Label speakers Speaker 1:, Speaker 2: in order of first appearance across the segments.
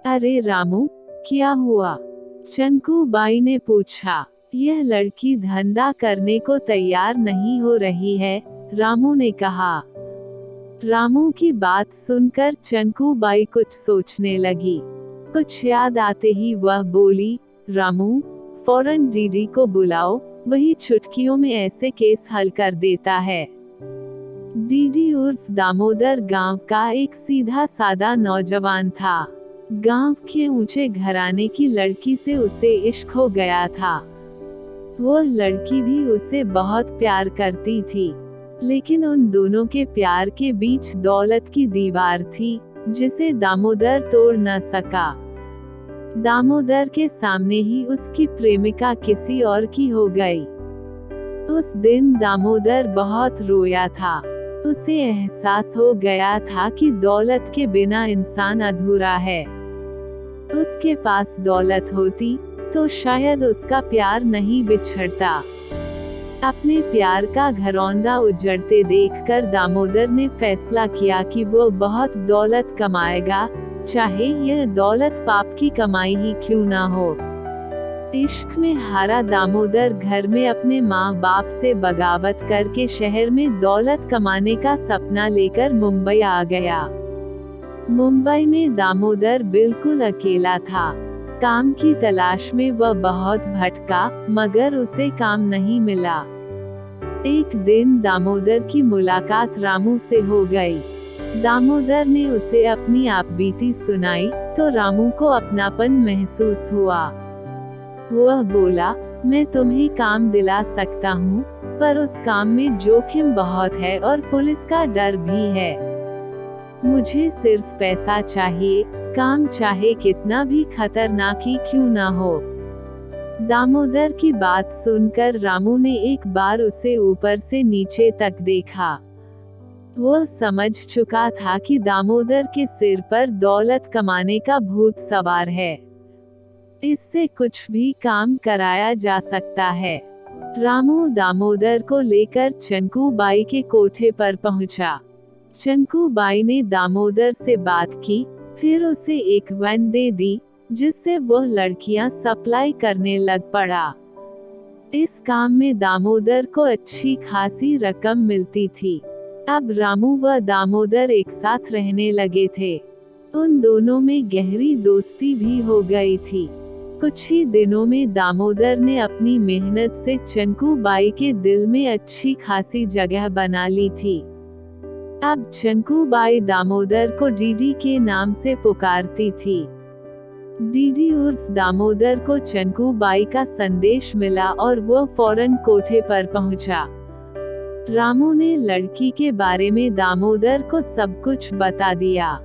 Speaker 1: अरे रामू, क्या हुआ? चंकू बाई ने पूछा। यह लड़की धंधा करने को तैयार नहीं हो रही है, रामू ने कहा। रामू की बात सुनकर चंकू बाई कुछ सोचने लगी। कुछ याद आते ही वह बोली, रामू, फौरन डीडी को बुलाओ, वही चुटकियों में ऐसे केस हल कर देता है। डीडी उर्फ दामोदर गांव का एक सीधा सादा नौजवान था। गांव के ऊंचे घराने की लड़की से उसे इश्क हो गया था। वो लड़की भी उसे बहुत प्यार करती थी, लेकिन उन दोनों के प्यार के बीच दौलत की दीवार थी, जिसे दामोदर तोड़ न सका। दामोदर के सामने ही उसकी प्रेमिका किसी और की हो गई। उस दिन दामोदर बहुत रोया था। उसे एहसास हो गया था कि दौलत के बिना इंसान अधूरा है। उसके पास दौलत होती तो शायद उसका प्यार नहीं बिछड़ता। अपने प्यार का घरौंदा उजड़ते देखकर दामोदर ने फैसला किया कि वो बहुत दौलत कमाएगा, चाहे यह दौलत पाप की कमाई ही क्यों ना हो। इश्क में हारा दामोदर घर में अपने माँ बाप से बगावत करके शहर में दौलत कमाने का सपना लेकर मुंबई आ गया। मुंबई में दामोदर बिल्कुल अकेला था। काम की तलाश में वह बहुत भटका, मगर उसे काम नहीं मिला। एक दिन दामोदर की मुलाकात रामू से हो गई। दामोदर ने उसे अपनी आपबीती सुनाई तो रामू को अपनापन महसूस हुआ। वह बोला, मैं तुम्हें काम दिला सकता हूँ, पर उस काम में जोखिम बहुत है और पुलिस का डर भी है। मुझे सिर्फ पैसा चाहिए, काम चाहे कितना भी खतरनाक ही क्यों ना हो। दामोदर की बात सुनकर रामू ने एक बार उसे ऊपर से नीचे तक देखा। वह समझ चुका था कि दामोदर के सिर पर दौलत कमाने का भूत सवार है। इससे कुछ भी काम कराया जा सकता है। रामू दामोदर को लेकर चंकू बाई के कोठे पर पहुंचा। चंकू बाई ने दामोदर से बात की, फिर उसे एक वैन दे दी, जिससे वह लड़कियां सप्लाई करने लग पड़ा। इस काम में दामोदर को अच्छी खासी रकम मिलती थी। अब रामू व दामोदर एक साथ रहने लगे थे। उन दोनों में गहरी दोस्ती भी हो गई थी। कुछ ही दिनों में दामोदर ने अपनी मेहनत से चंकू बाई के दिल में अच्छी खासी जगह बना ली थी। अब चंकू बाई दामोदर को डीडी के नाम से पुकारती थी। डीडी उर्फ दामोदर को चंकू बाई का संदेश मिला और वह फौरन कोठे पर पहुंचा। रामू ने लड़की के बारे में दामोदर को सब कुछ बता दिया।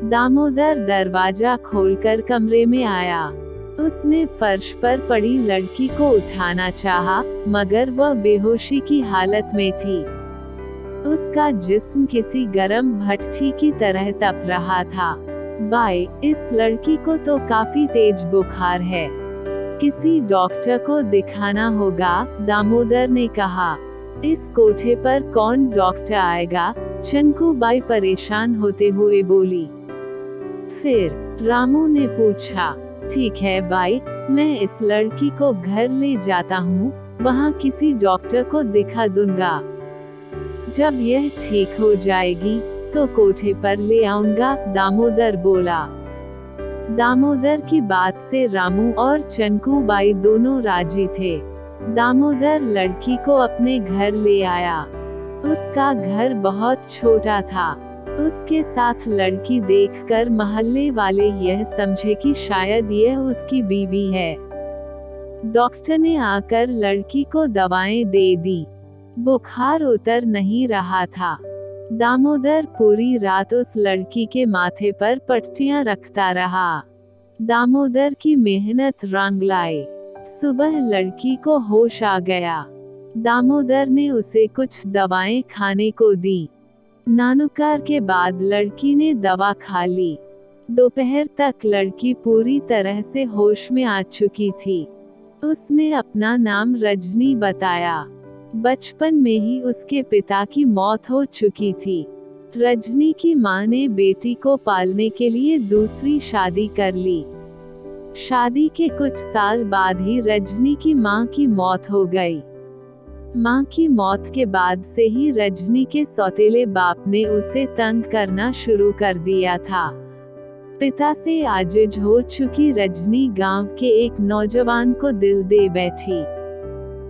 Speaker 1: दामोदर दरवाजा खोलकर कमरे में आया। उसने फर्श पर पड़ी लड़की को उठाना चाहा, मगर वह बेहोशी की हालत में थी। उसका जिस्म किसी गर्म भट्ठी की तरह तप रहा था। बाई, इस लड़की को तो काफी तेज बुखार है, किसी डॉक्टर को दिखाना होगा, दामोदर ने कहा। इस कोठे पर कौन डॉक्टर आएगा? चंकू बाई परेशान होते हुए बोली। फिर रामू ने पूछा, ठीक है बाई, मैं इस लड़की को घर ले जाता हूँ, वहाँ किसी डॉक्टर को दिखा दूंगा। जब यह ठीक हो जाएगी तो कोठे पर ले आऊंगा, दामोदर बोला। दामोदर की बात से रामू और चंकू बाई दोनों राजी थे। दामोदर लड़की को अपने घर ले आया। उसका घर बहुत छोटा था। उसके साथ लड़की देखकर मोहल्ले वाले यह समझे कि शायद यह उसकी बीवी है। डॉक्टर ने आकर लड़की को दवाएं दे दी। बुखार उतर नहीं रहा था। दामोदर पूरी रात उस लड़की के माथे पर पट्टियां रखता रहा। दामोदर की मेहनत रंग लाई। सुबह लड़की को होश आ गया। दामोदर ने उसे कुछ दवाएं खाने को दी। नानुकार के बाद लड़की ने दवा खा ली। दोपहर तक लड़की पूरी तरह से होश में आ चुकी थी। उसने अपना नाम रजनी बताया। बचपन में ही उसके पिता की मौत हो चुकी थी। रजनी की मां ने बेटी को पालने के लिए दूसरी शादी कर ली। शादी के कुछ साल बाद ही रजनी की मां की मौत हो गई। मां की मौत के बाद से ही रजनी के सौतेले बाप ने उसे तंग करना शुरू कर दिया था। पिता से आजिज हो चुकी रजनी गांव के एक नौजवान को दिल दे बैठी।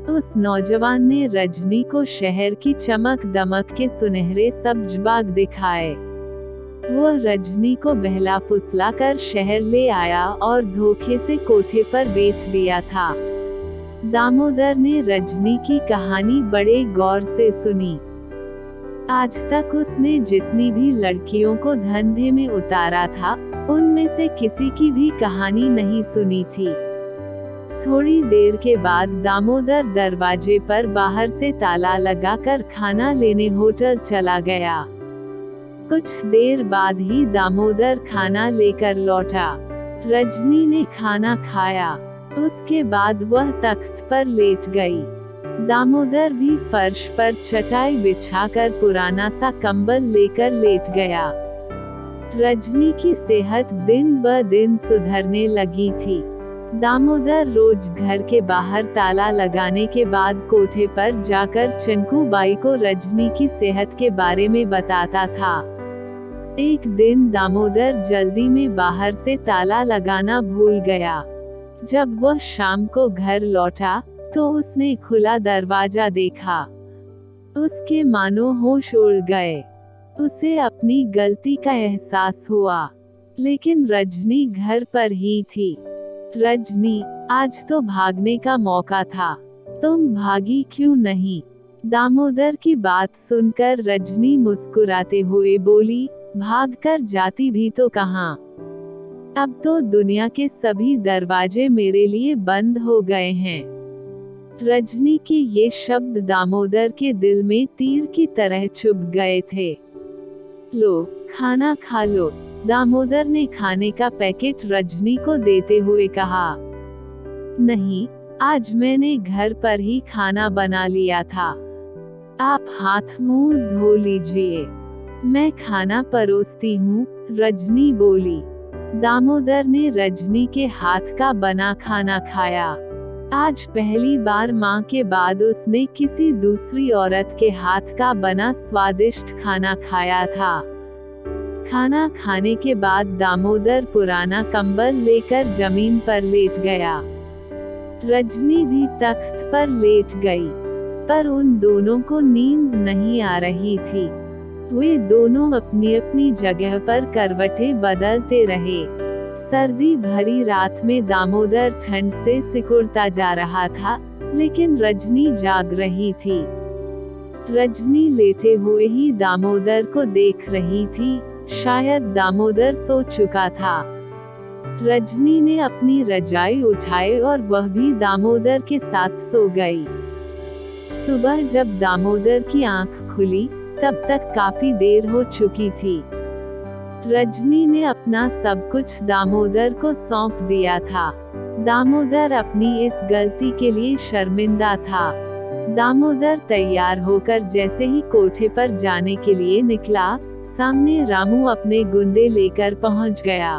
Speaker 1: उस नौजवान ने रजनी को शहर की चमक दमक के सुनहरे सब्ज बाग दिखाए। वो रजनी को बहला फुसला कर शहर ले आया और धोखे से कोठे पर बेच दिया था। दामोदर ने रजनी की कहानी बड़े गौर से सुनी। आज तक उसने जितनी भी लड़कियों को धंधे में उतारा था, उनमें से किसी की भी कहानी नहीं सुनी थी। थोड़ी देर के बाद दामोदर दरवाजे पर बाहर से ताला लगाकर खाना लेने होटल चला गया। कुछ देर बाद ही दामोदर खाना लेकर लौटा। रजनी ने खाना खाया, उसके बाद वह तख्त पर लेट गई। दामोदर भी फर्श पर चटाई बिछाकर पुराना सा कंबल लेकर लेट गया। रजनी की सेहत दिन ब दिन सुधरने लगी थी। दामोदर रोज घर के बाहर ताला लगाने के बाद कोठे पर जाकर चंकू बाई को रजनी की सेहत के बारे में बताता था। एक दिन दामोदर जल्दी में बाहर से ताला लगाना भूल गया। जब वह शाम को घर लौटा तो उसने खुला दरवाजा देखा। उसके मानो होश उड़ गए। उसे अपनी गलती का एहसास हुआ, लेकिन रजनी घर पर ही थी। रजनी, आज तो भागने का मौका था, तुम भागी क्यों नहीं? दामोदर की बात सुनकर रजनी मुस्कुराते हुए बोली, भागकर जाती भी तो कहाँ। अब तो दुनिया के सभी दरवाजे मेरे लिए बंद हो गए हैं। रजनी के ये शब्द दामोदर के दिल में तीर की तरह चुभ गए थे। लो, खाना खा लो। दामोदर ने खाने का पैकेट रजनी को देते हुए कहा। नहीं, आज मैंने घर पर ही खाना बना लिया था। आप हाथ मुंह धो लीजिए, मैं खाना परोसती हूँ, रजनी बोली। दामोदर ने रजनी के हाथ का बना खाना खाया। आज पहली बार मां के बाद उसने किसी दूसरी औरत के हाथ का बना स्वादिष्ट खाना खाया था। खाना खाने के बाद दामोदर पुराना कंबल लेकर जमीन पर लेट गया। रजनी भी तख्त पर लेट गई, पर उन दोनों को नींद नहीं आ रही थी। वे दोनों अपनी अपनी जगह पर करवटें बदलते रहे। सर्दी भरी रात में दामोदर ठंड से सिकुड़ता जा रहा था, लेकिन रजनी जाग रही थी। रजनी लेटे हुए ही दामोदर को देख रही थी। शायद दामोदर सो चुका था। रजनी ने अपनी रजाई उठाई और वह भी दामोदर के साथ सो गई। सुबह जब दामोदर की आंख खुली, तब तक काफी देर हो चुकी थी। रजनी ने अपना सब कुछ दामोदर को सौंप दिया था। दामोदर अपनी इस गलती के लिए शर्मिंदा था। दामोदर तैयार होकर जैसे ही कोठे पर जाने के लिए निकला, सामने रामू अपने गुंडे लेकर पहुंच गया।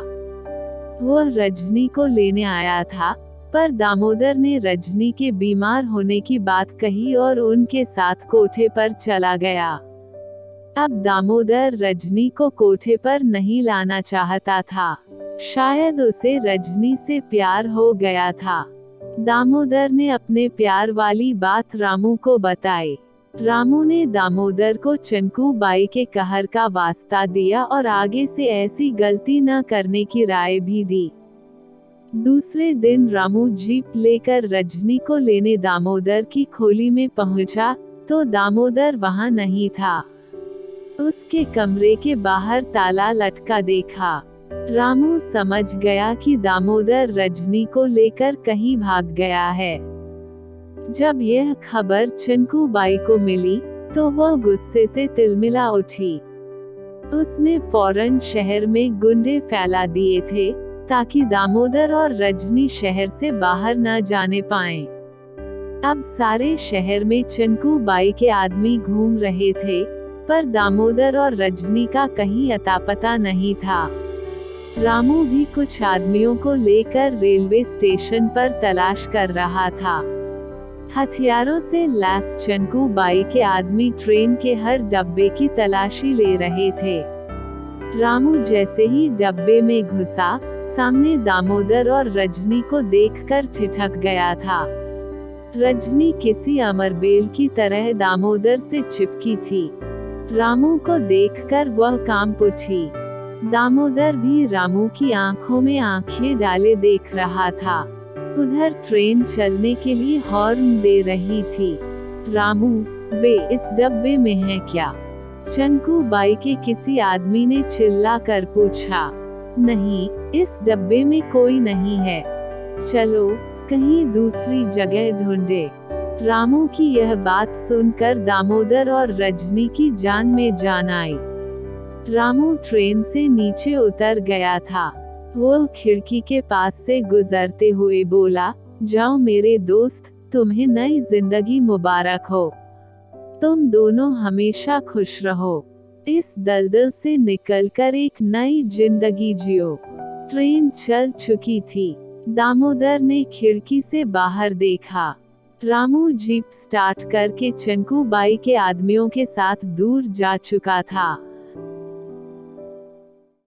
Speaker 1: वह रजनी को लेने आया था, पर दामोदर ने रजनी के बीमार होने की बात कही और उनके साथ कोठे पर चला गया। अब दामोदर रजनी को कोठे पर नहीं लाना चाहता था। शायद उसे रजनी से प्यार हो गया था। दामोदर ने अपने प्यार वाली बात रामू को बताई। रामू ने दामोदर को चंकू बाई के कहर का वास्ता दिया और आगे से ऐसी गलती न करने की राय भी दी। दूसरे दिन रामू जीप लेकर रजनी को लेने दामोदर की खोली में पहुंचा, तो दामोदर वहां नहीं था। उसके कमरे के बाहर ताला लटका देखा। रामू समझ गया कि दामोदर रजनी को लेकर कहीं भाग गया है। जब यह खबर चंकू बाई को मिली, तो वह गुस्से से तिलमिला उठी। उसने फौरन शहर में गुंडे फैला दिए थे, ताकि दामोदर और रजनी शहर से बाहर न जाने पाएं। अब सारे शहर में चंकू बाई के आदमी घूम रहे थे, पर दामोदर और रजनी का कहीं अता पता नहीं था। रामू भी कुछ आदमियों को लेकर रेलवे स्टेशन पर तलाश कर रहा था। हथियारों से लैस चंकू बाई के आदमी ट्रेन के हर डब्बे की तलाशी ले रहे थे। रामू जैसे ही डब्बे में घुसा, सामने दामोदर और रजनी को देखकर ठिठक गया था। रजनी किसी अमरबेल की तरह दामोदर से चिपकी थी। रामू को देखकर वह कांप उठी। दामोदर भी रामू की आंखों में आंखें डाले देख रहा था। उधर ट्रेन चलने के लिए हॉर्न दे रही थी। रामू, वे इस डब्बे में हैं क्या? चंकू बाई के किसी आदमी ने चिल्ला कर पूछा। नहीं, इस डब्बे में कोई नहीं है। चलो, कहीं दूसरी जगह ढूंढे। रामू की यह बात सुनकर दामोदर और रजनी की जान में जान आई। रामू ट्रेन से नीचे उतर गया था। वो खिड़की के पास से गुजरते हुए बोला, जाओ मेरे दोस्त, तुम्हें नई जिंदगी मुबारक हो। तुम दोनों हमेशा खुश रहो। इस दलदल से निकलकर एक नई जिंदगी जियो। ट्रेन चल चुकी थी। दामोदर ने खिड़की से बाहर देखा। रामू जीप स्टार्ट करके चंकू बाई के आदमियों के साथ दूर जा चुका था।